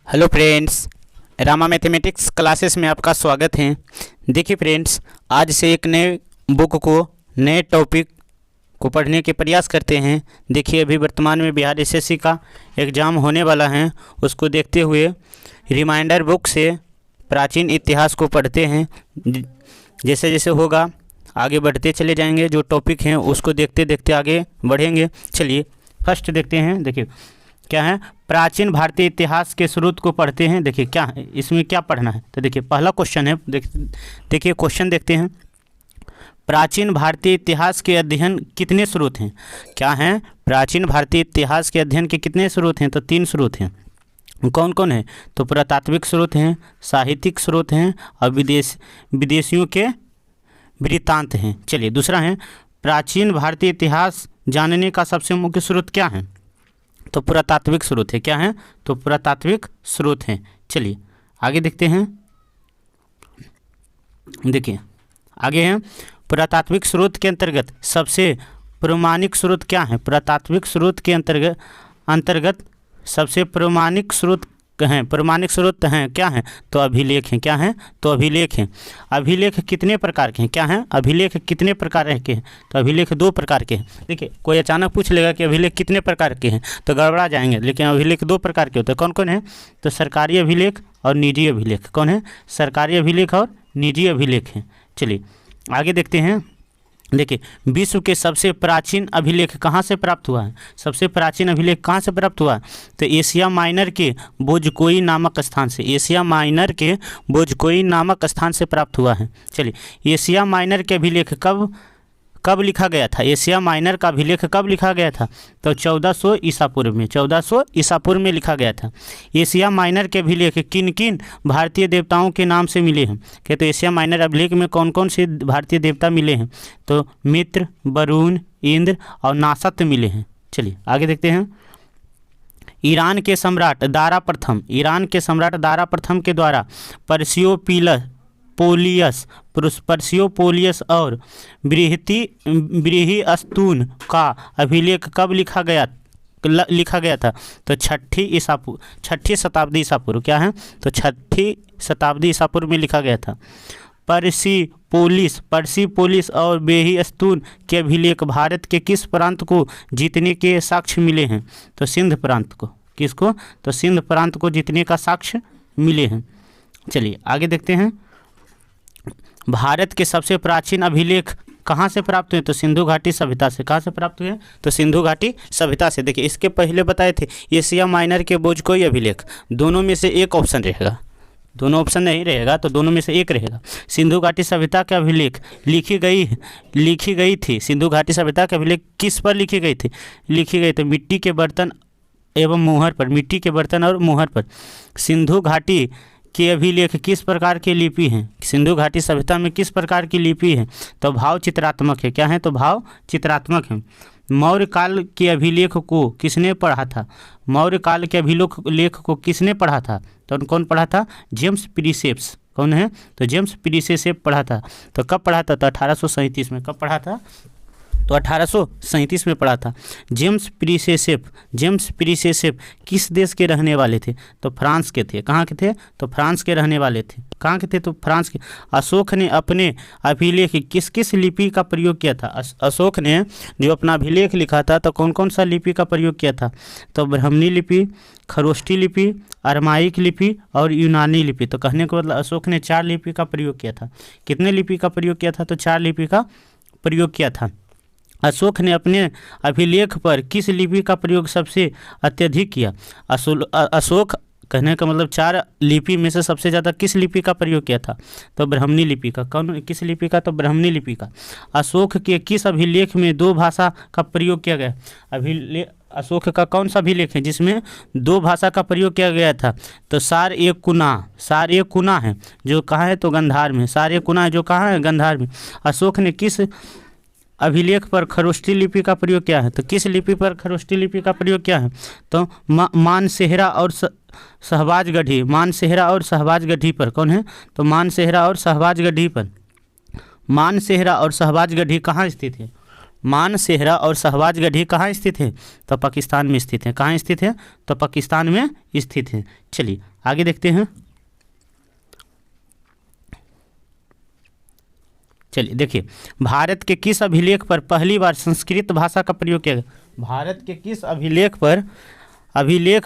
Hello friends, Rama mathematics classes में आपका स्वागत है। देखिए फ्रेंड्स, आज से एक नए बुक को नए टॉपिक को पढ़ने के प्रयास करते हैं। देखिए, अभी वर्तमान में बिहार एसएससी का एग्ज़ाम होने वाला है, उसको देखते हुए रिमाइंडर बुक से प्राचीन इतिहास को पढ़ते हैं। जैसे जैसे होगा आगे बढ़ते चले जाएंगे, जो टॉपिक हैं उसको देखते देखते आगे बढ़ेंगे। चलिए फर्स्ट देखते हैं। देखिए क्या है, प्राचीन भारतीय इतिहास के स्रोत को पढ़ते हैं। देखिए क्या है, इसमें क्या पढ़ना है, तो देखिए पहला क्वेश्चन है। देखिए क्वेश्चन देखते हैं। प्राचीन भारतीय इतिहास के अध्ययन कितने स्रोत हैं? क्या हैं, प्राचीन भारतीय इतिहास के अध्ययन के कितने स्रोत हैं? तो 3 स्रोत हैं। कौन कौन है? तो पुरातात्विक स्रोत हैं, साहित्यिक स्रोत हैं और विदेशियों के वृत्तांत हैं। चलिए दूसरा है, प्राचीन भारतीय इतिहास जानने का सबसे मुख्य स्रोत क्या है? तो पुरातात्विक स्रोत है। क्या है? तो पुरातात्विक स्रोत हैं। चलिए आगे देखते हैं। देखिए आगे हैं, पुरातात्विक स्रोत के अंतर्गत सबसे प्रामाणिक स्रोत क्या है? पुरातात्विक स्रोत के अंतर्गत सबसे प्रामाणिक स्रोत हैं क्या हैं? तो अभिलेख हैं। क्या हैं? तो अभिलेख हैं। अभिलेख कितने प्रकार के हैं? क्या हैं? अभिलेख कितने प्रकार के हैं? तो अभिलेख 2 प्रकार के हैं। देखिए कोई अचानक पूछ लेगा कि अभिलेख कितने प्रकार के हैं, तो गड़बड़ा जाएंगे, लेकिन अभिलेख 2 प्रकार के होते हैं। कौन कौन है? तो सरकारी अभिलेख और निजी अभिलेख। कौन है? सरकारी अभिलेख और निजी अभिलेख हैं। चलिए आगे देखते हैं। देखिए, विश्व के सबसे प्राचीन अभिलेख कहाँ से प्राप्त हुआ है? सबसे प्राचीन अभिलेख कहाँ से प्राप्त हुआ है? तो एशिया माइनर के बोजकोई नामक स्थान से। एशिया माइनर के बोजकोई नामक स्थान से प्राप्त हुआ है। चलिए, एशिया माइनर के अभिलेख कब लिखा गया था? एशिया माइनर का अभिलेख कब लिखा गया था? तो 1400 ईसा पूर्व में। 1400 ईसा पूर्व में लिखा गया था। एशिया माइनर के अभिलेख किन किन भारतीय देवताओं के नाम से मिले हैं? कहते तो एशिया माइनर अभिलेख में कौन कौन से भारतीय देवता मिले हैं? तो मित्र, वरुण, इंद्र और नासत मिले हैं। चलिए आगे देखते हैं। ईरान के सम्राट दारा प्रथम के द्वारा पर्सियोपोलियस और बृहस्पतून का अभिलेख कब लिखा गया था? तो 6ठी शताब्दी ईसा पूर्व। क्या है? तो 6ठी शताब्दी ईसा पूर्व में लिखा गया था। पर्सिपोलिस और बृहस्पतून के अभिलेख भारत के किस प्रांत को जीतने के साक्ष्य मिले हैं? तो सिंध प्रांत को। किसको? तो सिंध प्रांत को जीतने का साक्ष्य मिले हैं। चलिए आगे देखते हैं। भारत के सबसे प्राचीन अभिलेख कहाँ से प्राप्त हुए? तो सिंधु घाटी सभ्यता से। कहाँ से प्राप्त हुए? तो सिंधु घाटी सभ्यता से। देखिए इसके पहले बताए थे एशिया माइनर के बोजकोई अभिलेख। दोनों में से एक ऑप्शन रहेगा, दोनों ऑप्शन नहीं रहेगा तो दोनों में से एक रहेगा। सिंधु घाटी सभ्यता के अभिलेख लिखी गई थी। सिंधु घाटी सभ्यता के अभिलेख किस पर लिखी गई थी? लिखी गई थी मिट्टी के बर्तन एवं मुहर पर। मिट्टी के बर्तन और मुहर पर। सिंधु घाटी के अभिलेख किस प्रकार की लिपि हैं? सिंधु घाटी सभ्यता में किस प्रकार की लिपि है? तो भाव चित्रात्मक है। क्या है? तो भाव चित्रात्मक है। मौर्य काल के अभिलेख को किसने पढ़ा था? मौर्य काल के अभिलेख को किसने पढ़ा था? तो कौन पढ़ा था? James precepts. कौन है? तो जेम्स प्रीसेप पढ़ा था। तो कब पढ़ा था? तो 1837 में। कब पढ़ा था? तो 1837 में पढ़ा था। जेम्स प्रीसेप किस देश के रहने वाले थे? तो फ्रांस के थे। कहाँ के थे? तो फ्रांस के रहने वाले थे। कहाँ के थे? तो फ्रांस के। अशोक ने अपने अभिलेख किस लिपि का प्रयोग किया था? अशोक ने जो अपना अभिलेख लिखा था तो कौन कौन सा लिपि का प्रयोग किया था? तो ब्राह्मणी लिपि, खरोष्टी लिपि, अरमाइक लिपि और यूनानी लिपि। तो कहने को मतलब अशोक ने 4 लिपि का प्रयोग किया था। कितने लिपि का प्रयोग किया था? तो 4 लिपि का प्रयोग किया था। अशोक ने अपने अभिलेख पर किस लिपि का प्रयोग सबसे अत्यधिक किया? अशोक कहने का मतलब 4 लिपि में से सबसे ज़्यादा किस लिपि का प्रयोग किया था? तो ब्राह्मणी लिपि का। कौन किस लिपि का? तो ब्राह्मणी लिपि का। अशोक के किस अभिलेख में 2 भाषा का प्रयोग किया गया? अशोक का कौन सा अभिलेख है जिसमें 2 भाषा का प्रयोग किया गया था? तो सार ए कुना है जो कहाँ है? तो गंधार में। सार ए कुना है जो कहाँ है? गंधार में। अशोक ने किस अभिलेख पर खरोष्टी लिपि का प्रयोग किया है? तो किस लिपि पर खरोष्टी लिपि का प्रयोग किया है? तो मानसेहरा और शहबाज गढ़ी पर। कौन है? तो मानसेहरा और शहबाज गढ़ी पर। मानसेहरा और शहबाज गढ़ी कहाँ स्थित है? मानसेहरा और शहबाज गढ़ी कहाँ स्थित है? तो पाकिस्तान में स्थित है। कहाँ स्थित है? तो पाकिस्तान में स्थित है। चलिए आगे देखते हैं। चलिए देखिए, भारत के किस अभिलेख पर पहली बार संस्कृत भाषा का प्रयोग किया गया? भारत के किस अभिलेख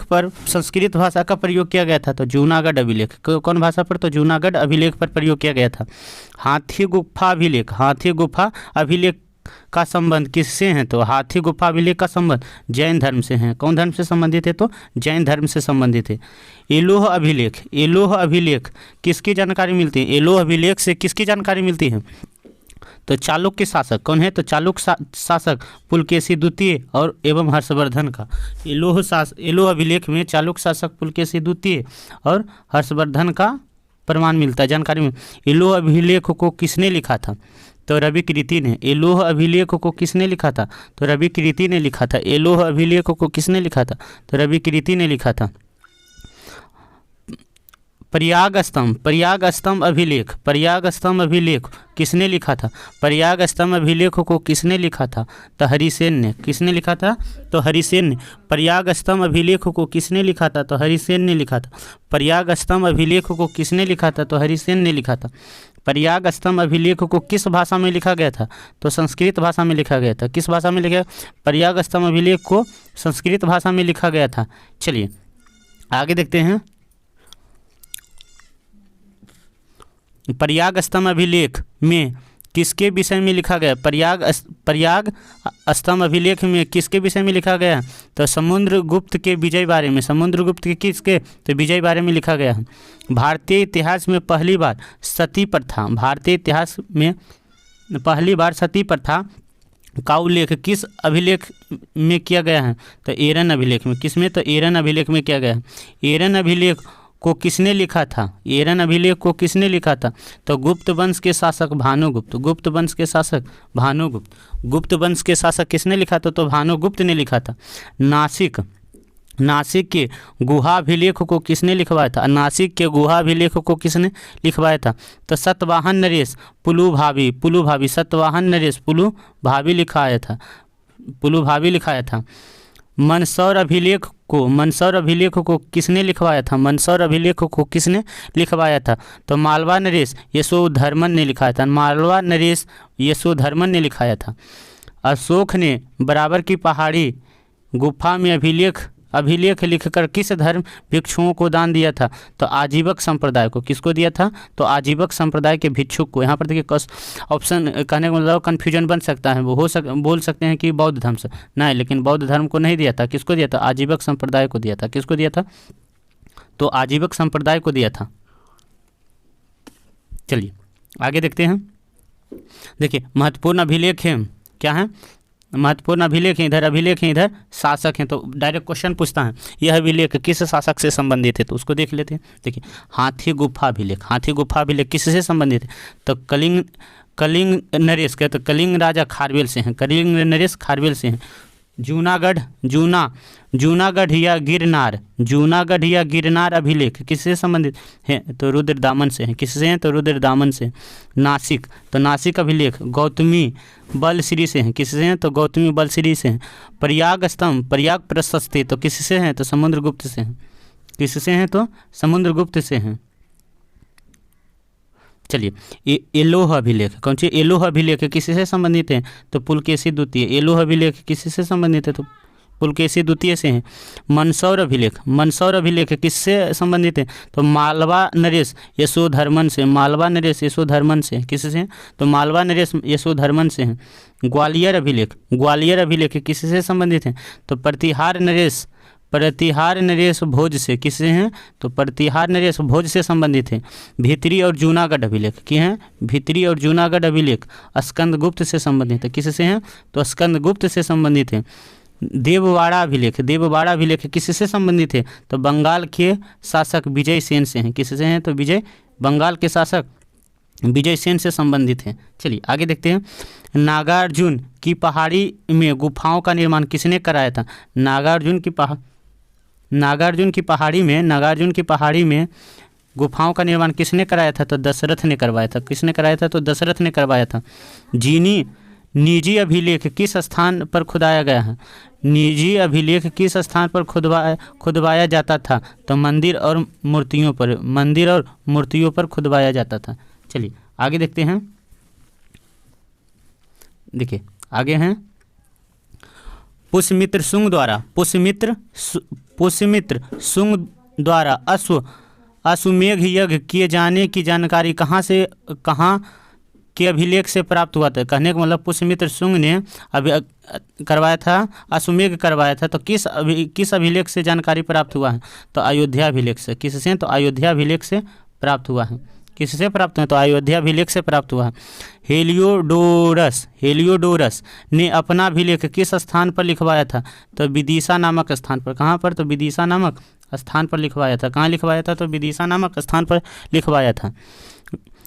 पर संस्कृत भाषा का प्रयोग किया गया था? तो जूनागढ़ अभिलेख। कौन भाषा पर? तो जूनागढ़ अभिलेख पर प्रयोग किया गया था। हाथी गुफा अभिलेख, हाथी गुफा अभिलेख का संबंध किससे है? तो हाथी गुफा अभिलेख का संबंध जैन धर्म से है। कौन धर्म से संबंधित है? तो जैन धर्म से संबंधित है। एलोह अभिलेख, एलोह अभिलेख किसकी जानकारी मिलती है? एलोह अभिलेख से किसकी जानकारी मिलती है? तो चालुक्य शासक। कौन है? तो चालुक्य शासक पुलकेशी द्वितीय और एवं हर्षवर्धन का। एलोह अभिलेख में चालुक्य शासक पुलकेशी द्वितीय और हर्षवर्धन का प्रमाण मिलता है, जानकारी में। एलोह अभिलेख को किसने लिखा था? तो रवि कीर्ति ने। एलोह अभिलेख को किसने लिखा था? तो रवि कीर्ति ने लिखा था। एलोह अभिलेख को किसने लिखा था? तो रवि कीर्ति ने लिखा था। प्रयाग स्तंभ अभिलेख, प्रयाग स्तंभ अभिलेख किसने लिखा था? प्रयाग स्तंभ अभिलेख को किसने लिखा था? तो हरिसेन ने। किसने लिखा था? तो हरिसेन ने। प्रयाग स्तंभ अभिलेख को किसने लिखा था? तो हरिसेन ने लिखा था। प्रयाग स्तंभ अभिलेख को किसने लिखा था? तो हरिसेन ने लिखा था। प्रयाग स्तंभ अभिलेख को किस भाषा में लिखा गया था? तो संस्कृत भाषा में लिखा गया था। किस भाषा में लिखा? प्रयाग स्तंभ अभिलेख को संस्कृत भाषा में लिखा गया था। चलिए आगे देखते हैं। प्रयाग स्तंभ अभिलेख में किसके विषय में लिखा गया? प्रयाग स्तंभ अभिलेख में किसके विषय में लिखा गया? तो समुद्रगुप्त के विजय बारे में। समुद्रगुप्त के किसके? तो विजय बारे में लिखा गया है। भारतीय इतिहास में पहली बार सती प्रथा, भारतीय इतिहास में पहली बार सती प्रथा का उल्लेख किस अभिलेख में किया गया है? तो एरन अभिलेख में। किस में? तो एरन अभिलेख में किया गया है। एरन अभिलेख को किसने लिखा था? एरन अभिलेख को किसने लिखा था? तो गुप्त वंश के शासक भानुगुप्त। गुप्त वंश के शासक भानुगुप्त। गुप्त वंश के शासक किसने लिखा था? तो भानुगुप्त ने लिखा था। नासिक के गुहा अभिलेख को किसने लिखवाया था? नासिक के गुहा अभिलेख को किसने लिखवाया था? तो सतवाहन नरेश पुलुभावी सतवाहन नरेश पुलुभावी लिखाया था। मंदसौर अभिलेख को किसने लिखवाया था? मंदसौर अभिलेख को किसने लिखवाया था? तो मालवा नरेश यशोधर्मन ने लिखाया था। मालवा नरेश यशोधर्मन ने लिखाया था। अशोक ने बराबर की पहाड़ी गुफा में अभिलेख लिखकर किस धर्म भिक्षुओं को दान दिया था? तो आजीवक संप्रदाय को। किसको दिया था? तो आजीवक संप्रदाय के भिक्षुक को। यहाँ पर देखिए ऑप्शन कहने का मतलब कन्फ्यूजन बन सकता है, वो बोल सकते हैं कि बौद्ध धर्म से नहीं, लेकिन बौद्ध धर्म को नहीं दिया था। किसको दिया था? आजीवक संप्रदाय को दिया था। किसको दिया था? तो आजीवक संप्रदाय को दिया था। चलिए आगे देखते हैं। देखिए महत्वपूर्ण अभिलेख है, क्या है? महत्वपूर्ण अभिलेख है, इधर अभिलेख है, इधर शासक हैं। तो डायरेक्ट क्वेश्चन पूछता है यह अभिलेख किस शासक से संबंधित है? तो उसको देख लेते हैं। देखिए हाथी गुफा अभिलेख, हाथी गुफा अभिलेख किससे संबंधित है? तो कलिंग नरेश के, तो कलिंग राजा खारवेल से हैं। कलिंग नरेश खारवेल से हैं। जूनागढ़ या गिरनार अभिलेख किससे संबंधित है? तो रुद्रदामन से हैं। किससे हैं? तो रुद्रदामन से। नासिक, तो नासिक अभिलेख गौतमी बलश्री से हैं। किससे हैं? तो गौतमी बलश्री से हैं। प्रयाग स्तंभ, प्रयाग प्रशस्ति तो किससे हैं? तो समुद्रगुप्त से हैं। किससे हैं? तो समुद्रगुप्त से हैं। चलिए एलोह अभिलेख, कौन सी? एलोह अभिलेख किससे संबंधित है? तो पुलकेशी द्वितीय। एलोह अभिलेख किससे संबंधित है? तो पुलकेशी द्वितीय से हैं। मंदसौर अभिलेख किससे संबंधित है? तो मालवा नरेश यशोधर्मन से। मालवा नरेश यशोधर्मन से। किससे? तो मालवा नरेश यशोधर्मन से हैं। ग्वालियर अभिलेख किससे संबंधित है? तो प्रतिहार नरेश भोज से। किससे हैं? तो प्रतिहार नरेश भोज से संबंधित है। भित्री और जूनागढ़ अभिलेख की हैं। भित्री और जूनागढ़ अभिलेख स्कंदगुप्त से संबंधित है। किससे हैं? तो स्कंदगुप्त से संबंधित है। देववाड़ा अभिलेख किससे संबंधित है? तो बंगाल के शासक विजय सेन से हैं। किससे हैं? तो बंगाल के शासक विजय सेन से संबंधित है। चलिए आगे देखते हैं। नागार्जुन की पहाड़ी में गुफाओं का निर्माण किसने कराया था? नागार्जुन की पहाड़ी में गुफाओं का निर्माण किसने कराया था? तो दशरथ ने करवाया था। किसने कराया था? तो दशरथ ने करवाया था। निजी अभिलेख किस स्थान पर खुदाया गया है? निजी अभिलेख किस स्थान पर खुदवाया जाता था? तो मंदिर और मूर्तियों पर, मंदिर और मूर्तियों पर खुदवाया जाता था। चलिए आगे देखते हैं। देखिए आगे हैं, पुष्यमित्र शुंग द्वारा अश्वमेध यज्ञ किए जाने की जानकारी कहाँ के अभिलेख से प्राप्त हुआ था? कहने का मतलब पुष्यमित्र शुंग ने अभी करवाया था, अश्वमेध करवाया था, तो किस अभिलेख से जानकारी प्राप्त हुआ है? तो अयोध्या अभिलेख से। किससे? तो अयोध्या अभिलेख से प्राप्त हुआ है। किससे प्राप्त हुआ? तो अयोध्या अभिलेख से प्राप्त हुआ है। हेलियोडोरस ने अपना अभिलेख किस स्थान पर लिखवाया था? तो विदिशा नामक स्थान पर। कहाँ पर? तो विदिशा नामक स्थान पर लिखवाया था। कहाँ लिखवाया था? तो विदिशा नामक स्थान पर लिखवाया था।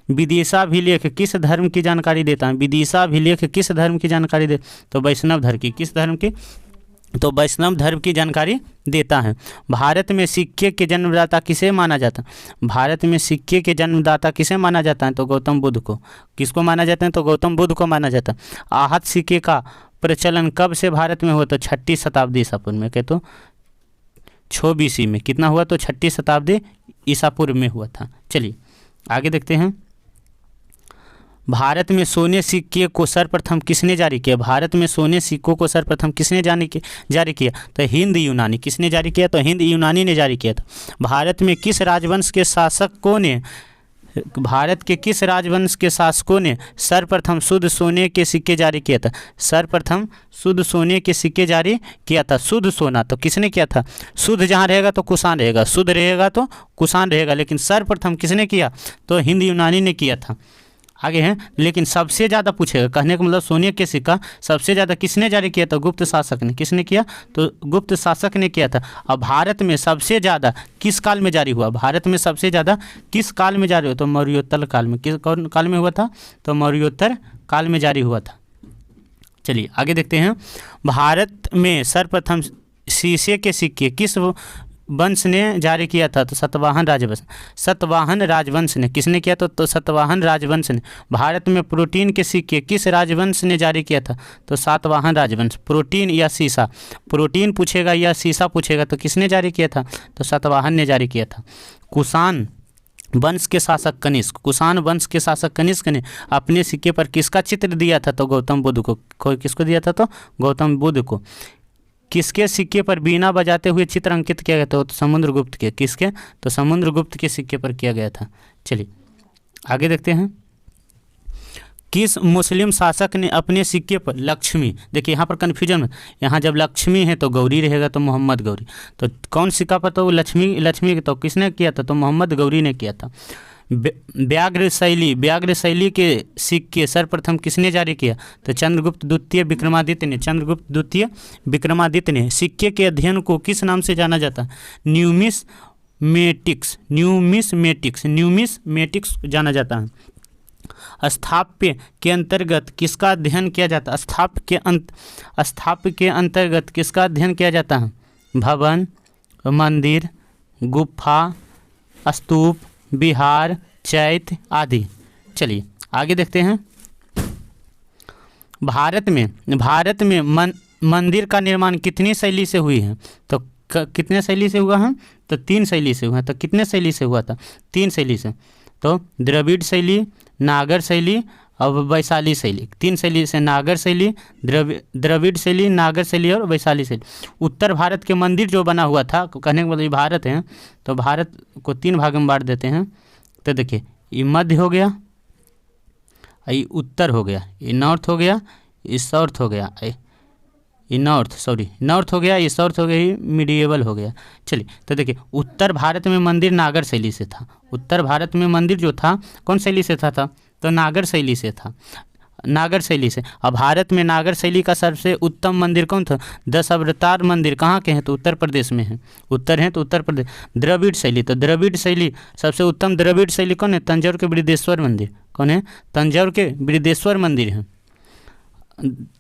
विदिशा अभिलेख किस धर्म की जानकारी देता है? विदिशा अभिलेख किस धर्म की जानकारी दे? तो वैष्णव धर्म की। किस धर्म की? तो वैष्णव धर्म की जानकारी देता है। भारत में सिक्के के जन्मदाता किसे माना जाता है? भारत में सिक्के के जन्मदाता किसे माना जाता है? तो गौतम बुद्ध को। किसको माना जाता है? तो गौतम बुद्ध को माना जाता है। आहत सिक्के का प्रचलन कब से भारत में हुआ? तो 6ठी शताब्दी ईसा पूर्व में। कहते 6 BC में। कितना हुआ? तो 6ठी शताब्दी ईसा पूर्व में हुआ था। चलिए आगे देखते हैं। भारत में सोने सिक्के को सर्वप्रथम किसने जारी किया? भारत में सोने सिक्कों को सर्वप्रथम किसने जारी किया? तो हिंद यूनानी। किसने जारी किया? तो हिंद यूनानी ने जारी किया था। भारत में किस राजवंश के शासकों ने सर्वप्रथम शुद्ध सोने के सिक्के जारी किया था? सर्वप्रथम शुद्ध सोने के सिक्के जारी किया था। शुद्ध सोना तो किसने किया था? शुद्ध जहाँ रहेगा तो कुषाण रहेगा, शुद्ध रहेगा तो कुषाण रहेगा, लेकिन सर्वप्रथम किसने किया? तो हिंद यूनानी ने किया था। आगे हैं, लेकिन सबसे ज़्यादा पूछेगा। कहने का मतलब सोने के सिक्का सबसे ज़्यादा किसने जारी किया? तो गुप्त शासक ने। किसने किया? तो गुप्त शासक ने किया था। अब भारत में सबसे ज़्यादा किस काल में जारी हुआ? भारत में सबसे ज़्यादा किस काल में जारी हुआ? तो मौर्योत्तर काल में। किस कौन काल में हुआ था? तो मौर्योत्तर काल में जारी हुआ था। चलिए आगे देखते हैं। भारत में सर्वप्रथम शीशे के सिक्के किस वंश ने जारी किया था? तो सातवाहन राजवंश ने। किसने किया? तो सातवाहन राजवंश ने। भारत में प्रोटीन के सिक्के किस राजवंश ने जारी किया था? तो सातवाहन राजवंश। प्रोटीन या शीशा, प्रोटीन पूछेगा या शीशा पूछेगा तो किसने जारी किया था? तो सातवाहन ने जारी किया था। कुषाण वंश के शासक कनिष्क ने अपने सिक्के पर किसका चित्र दिया था? तो गौतम बुद्ध को। किसको दिया था? तो गौतम बुद्ध को। किसके सिक्के पर बीना बजाते हुए चित्र अंकित किया गया था? तो समुद्रगुप्त के। किसके? तो समुद्रगुप्त के सिक्के पर किया गया था। चलिए आगे देखते हैं। किस मुस्लिम शासक ने अपने सिक्के पर लक्ष्मी, देखिए यहाँ पर कन्फ्यूजन है, यहाँ जब लक्ष्मी है तो गौरी रहेगा, तो मोहम्मद गौरी। तो कौन सिक्का पर? तो लक्ष्मी तो किसने किया था? तो मोहम्मद गौरी ने किया था। व्याघ्र शैली के सिक्के सर्वप्रथम किसने जारी किया? तो चंद्रगुप्त द्वितीय विक्रमादित्य ने। सिक्के के अध्ययन को किस नाम से जाना जाता है? न्यूमिसमेटिक्स जाना जाता है। स्थाप्य के अंतर्गत किसका अध्ययन किया जाता है? स्थाप्य के अंतर्गत किसका अध्ययन किया जाता है? भवन, मंदिर, गुफा, स्तूप, विहार, चैत्य आदि। चलिए आगे देखते हैं। भारत में मंदिर का निर्माण कितनी शैली से हुई है? तो कितने शैली से हुआ है? तो 3 शैली से हुआ है। तो कितने शैली से हुआ था? 3 शैली से। तो द्रविड़ शैली, नागर शैली और वैशाली शैली। 3 शैली से, नागर शैली, द्रविड़ शैली, नागर शैली और वैशाली शैली। उत्तर भारत के मंदिर जो बना हुआ था, कहने का मतलब भारत है, तो भारत को 3 भाग में बांट देते हैं। तो देखिए ये मध्य हो गया, ये उत्तर हो गया, ये नॉर्थ हो गया, ये साउथ हो गया, ये नॉर्थ हो गया, ये साउथ हो गया, ये मिडिएवल हो गया। चलिए तो देखिए उत्तर भारत में मंदिर नागर शैली से था। उत्तर भारत में मंदिर जो था कौन शैली से था? तो नागर शैली से था। नागर शैली से। अब भारत में नागर शैली का सबसे उत्तम मंदिर कौन था? 10 अवतार मंदिर कहाँ के हैं? तो उत्तर प्रदेश में है। उत्तर है तो उत्तर प्रदेश। द्रविड़ शैली, तो द्रविड़ शैली सबसे उत्तम द्रविड़ शैली कौन है? तंजौर के बृहदेश्वर मंदिर। कौन है? तंजौर के बृहदेश्वर मंदिर है।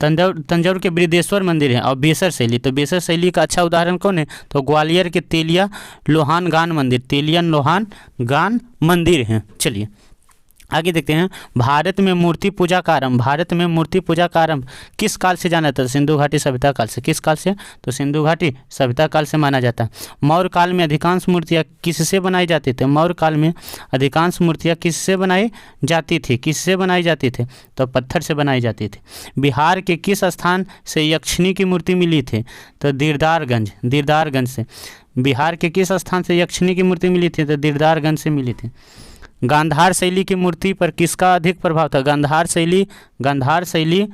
तंजौर के बृहदेश्वर मंदिर है। और बेसर शैली, तो बेसर शैली का अच्छा उदाहरण कौन है? तो ग्वालियर के तेलिया लोहान गान मंदिर है। चलिए आगे देखते हैं, भारत में मूर्ति पूजा का आरंभ, भारत में मूर्ति पूजा का आरंभ किस काल से जाना जाता है? सिंधु घाटी सभ्यता काल से। किस काल से? तो सिंधु घाटी सभ्यता काल से माना जाता है। मौर्य काल में अधिकांश मूर्तियाँ किससे बनाई जाती थी? मौर्य काल में अधिकांश मूर्तियाँ किससे बनाई जाती थी? किससे बनाई जाती थी? तो पत्थर से बनाई जाती थी। बिहार के किस स्थान से यक्षिणी की मूर्ति मिली थी? तो दीदारगंज, दीदारगंज से। बिहार के किस स्थान से यक्षिणी की मूर्ति मिली थी? तो दीदारगंज से मिली थी। गांधार शैली की मूर्ति पर किसका अधिक प्रभाव था? गांधार शैली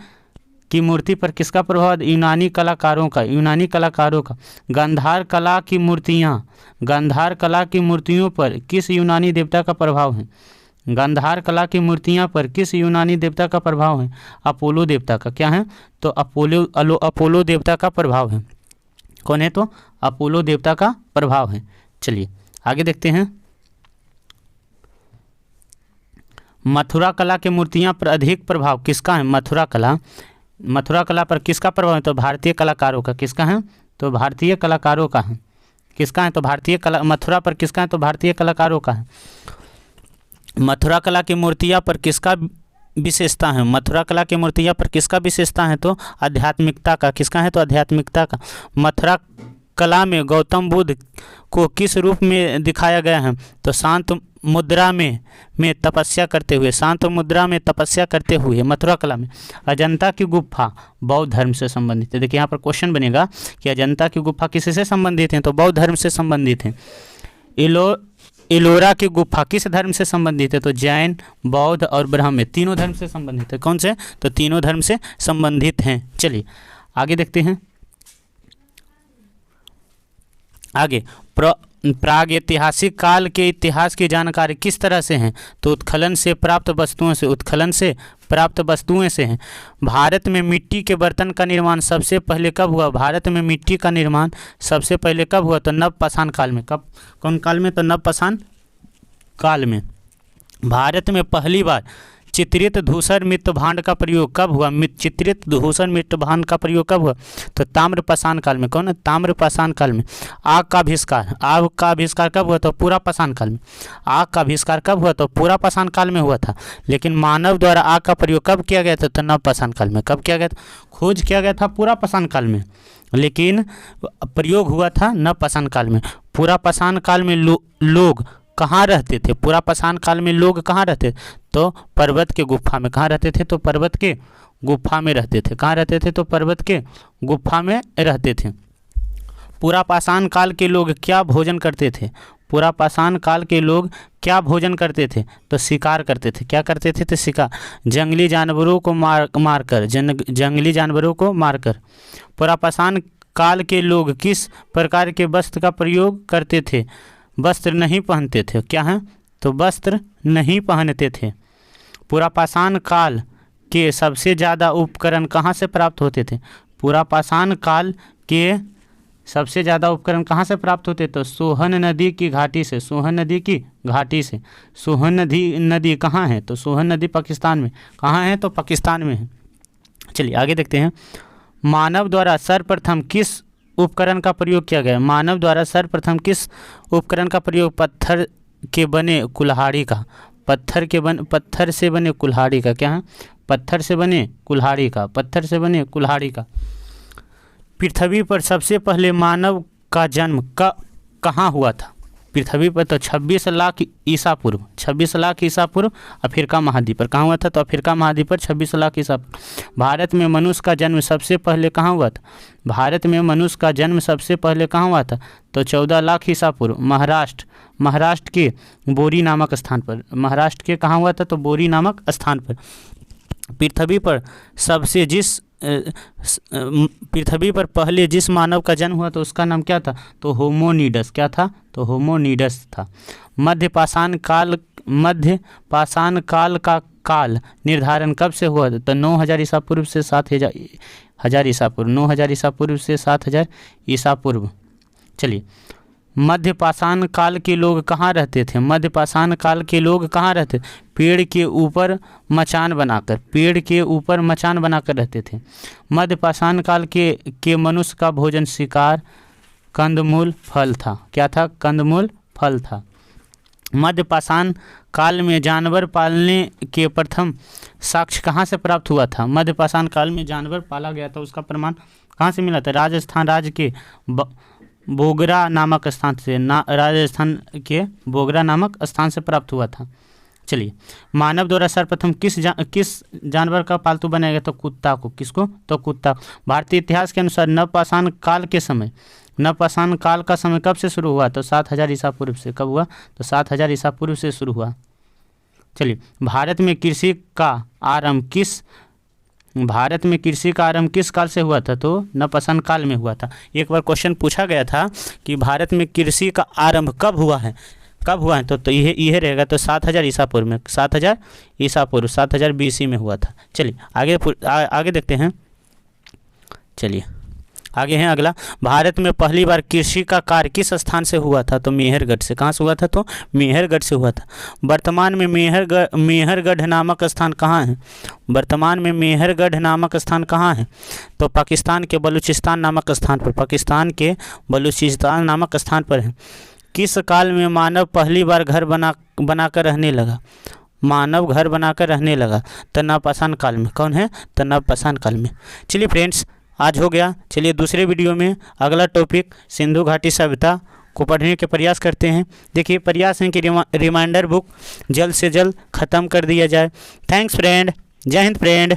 की मूर्ति पर किसका प्रभाव? यूनानी कलाकारों का, यूनानी कलाकारों का। गांधार कला की मूर्तियों पर किस यूनानी देवता का प्रभाव है? गांधार कला की मूर्तियां पर किस यूनानी देवता का प्रभाव है? अपोलो देवता का। क्या है? तो अपोलो देवता का प्रभाव है। कौन है? तो अपोलो देवता का प्रभाव है। चलिए आगे देखते हैं, मथुरा कला के मूर्तियां पर अधिक प्रभाव किसका है? मथुरा कला पर किसका प्रभाव है? तो भारतीय कलाकारों का। किसका है? तो भारतीय कलाकारों का है। किसका है? तो भारतीय कला। मथुरा पर किसका है? तो भारतीय कलाकारों का है। मथुरा कला की मूर्तियां पर किसका विशेषता है? मथुरा कला की मूर्तियां पर किसका विशेषता है? तो आध्यात्मिकता का। किसका है? तो आध्यात्मिकता का। मथुरा कला में गौतम बुद्ध को किस रूप में दिखाया गया है? तो शांत मुद्रा में तपस्या करते हुए, शांत मुद्रा में तपस्या करते हुए मथुरा कला में। अजंता की गुफा बौद्ध धर्म से संबंधित है। देखिए यहाँ पर क्वेश्चन बनेगा कि अजंता की गुफा किससे संबंधित है? तो बौद्ध धर्म से संबंधित है। एलोरा की गुफा किस धर्म से संबंधित है? तो जैन, बौद्ध और ब्राह्मण, तीनों धर्म से संबंधित है। कौन से? तो तीनों धर्म से संबंधित हैं। चलिए आगे देखते हैं, आगे प्राग ऐतिहासिक काल के इतिहास की जानकारी किस तरह से है? तो उत्खनन से प्राप्त वस्तुओं से है। भारत में मिट्टी के बर्तन का निर्माण सबसे पहले कब हुआ? भारत में मिट्टी का निर्माण सबसे पहले कब हुआ? तो नवपाषाण काल में। कब? कौन काल में? तो नवपाषाण काल में। भारत में पहली बार चित्रित धूसर मृत भांड का प्रयोग कब हुआ? चित्रित धूसर मृत भांड का प्रयोग कब हुआ? तो ताम्रपाषाण काल में। कौन? ताम्रपाषाण काल में। आग का आविष्कार कब हुआ? तो पुरापाषाण काल में। आग का आविष्कार कब हुआ? तो पुरापाषाण काल में हुआ था। लेकिन मानव द्वारा आग का प्रयोग कब किया गया था? तो नवपाषाण काल में। कब किया गया था? खोज किया गया था पुरापाषाण काल में, लेकिन प्रयोग हुआ था नवपाषाण काल में। पुरापाषाण काल में लोग कहाँ रहते थे? पुरापाषाण काल में लोग कहाँ रहते? तो पर्वत के गुफा में। कहाँ रहते थे? तो पर्वत के गुफा में रहते थे। कहाँ रहते थे? तो पर्वत के गुफा में रहते थे। पुरापाषाण काल के लोग क्या भोजन करते थे? पुरापाषाण काल के लोग क्या भोजन करते थे? तो शिकार करते थे। क्या करते थे? तो शिकार, जंगली जानवरों को मारकर। पुरापाषाण काल के लोग किस प्रकार के वस्त्र का प्रयोग करते थे? वस्त्र नहीं पहनते थे। क्या है? तो वस्त्र नहीं पहनते थे। पुरापाषाण काल के सबसे ज़्यादा उपकरण कहाँ से प्राप्त होते थे? पुरापाषाण काल के सबसे ज़्यादा उपकरण कहाँ से प्राप्त होते? तो सोहन नदी की घाटी से। सोहन नदी की घाटी से। सोहन नदी कहाँ है? तो सोहन नदी पाकिस्तान में। कहाँ है? तो पाकिस्तान में है। चलिए आगे देखते हैं, मानव द्वारा सर्वप्रथम किस उपकरण का प्रयोग किया गया? मानव द्वारा सर्वप्रथम किस उपकरण का प्रयोग? पत्थर के बने कुल्हाड़ी का। पत्थर से बने कुल्हाड़ी का। क्या है? पत्थर से बने कुल्हाड़ी का। पृथ्वी पर सबसे पहले मानव का जन्म कहाँ हुआ था? पृथ्वी पर तो 26 लाख ईसा पूर्व अफ्रीका महाद्वीप पर। कहाँ हुआ था? तो अफ्रीका महाद्वीप पर 26 लाख ईसा पूर्व। भारत में मनुष्य का जन्म सबसे पहले कहाँ हुआ था? भारत में मनुष्य का जन्म सबसे पहले कहाँ हुआ था? तो 14 लाख ईसा पूर्व महाराष्ट्र के बोरी नामक स्थान पर। महाराष्ट्र के कहाँ हुआ था? तो बोरी नामक स्थान पर। पृथ्वी पर पहले जिस मानव का जन्म हुआ तो उसका नाम क्या था? तो होमोनिडस। क्या था? तो होमोनिडस था। मध्यपाषाण काल का काल निर्धारण कब से हुआ? तो 9000 ईसा पूर्व से 7000 ईसा पूर्व। 9000 ईसा पूर्व से 7000 ईसा पूर्व। चलिए, मध्यपाषाण काल के लोग कहाँ रहते थे? मध्यपाषाण काल के लोग कहाँ रहते? पेड़ के ऊपर मचान बनाकर रहते थे। मध्यपाषाण काल के मनुष्य का भोजन शिकार, कंदमूल, फल था। क्या था? कंदमूल, फल था। मध्य पाषाण काल में जानवर पालने के प्रथम साक्ष्य कहाँ से प्राप्त हुआ था? मध्य पाषाण काल में जानवर पाला गया था, उसका प्रमाण कहाँ से मिला था? राजस्थान राज्य के बोगरा नामक स्थान से, राजस्थान के बोगरा नामक स्थान से प्राप्त हुआ था। चलिए, मानव द्वारा सर्वप्रथम किस जानवर का पालतू बनाया गया? तो कुत्ता को। किसको? तो कुत्ता। भारतीय इतिहास के अनुसार नवपाषाण काल के समय, नवपाषाण काल का समय कब से शुरू हुआ? तो 7000 ईसा पूर्व से। कब हुआ? तो 7000 ईसा पूर्व से शुरू हुआ। चलिए, भारत में कृषि का आरंभ किस काल से हुआ था? तो नवपाषाण काल में हुआ था। एक बार क्वेश्चन पूछा गया था कि भारत में कृषि का आरंभ कब हुआ है? तो यह रहेगा। तो 7000 ईसा पूर्व में, 7000 ईसा पूर्व, 7000 BC में हुआ था। चलिए आगे देखते हैं। चलिए आगे हैं अगला, भारत में पहली बार कृषि का कार्य किस स्थान से हुआ था? तो मेहरगढ़ से। कहाँ से हुआ था? तो मेहरगढ़ से हुआ था। वर्तमान में मेहरगढ़ नामक स्थान कहाँ है? वर्तमान में मेहरगढ़ नामक स्थान कहाँ है? तो पाकिस्तान के बलूचिस्तान नामक स्थान पर, पाकिस्तान के बलूचिस्तान नामक स्थान पर है। किस काल में मानव पहली बार घर बनाकर रहने लगा? मानव घर बनाकर रहने लगा? तो नवपाषाण काल में। कौन है? तो नवपाषाण काल में। चलिए फ्रेंड्स, आज हो गया। चलिए दूसरे वीडियो में अगला टॉपिक सिंधु घाटी सभ्यता को पढ़ने के प्रयास करते हैं। देखिए, प्रयास है कि रिमाइंडर बुक जल्द से जल्द ख़त्म कर दिया जाए। Thanks friend. जय हिंद फ्रेंड।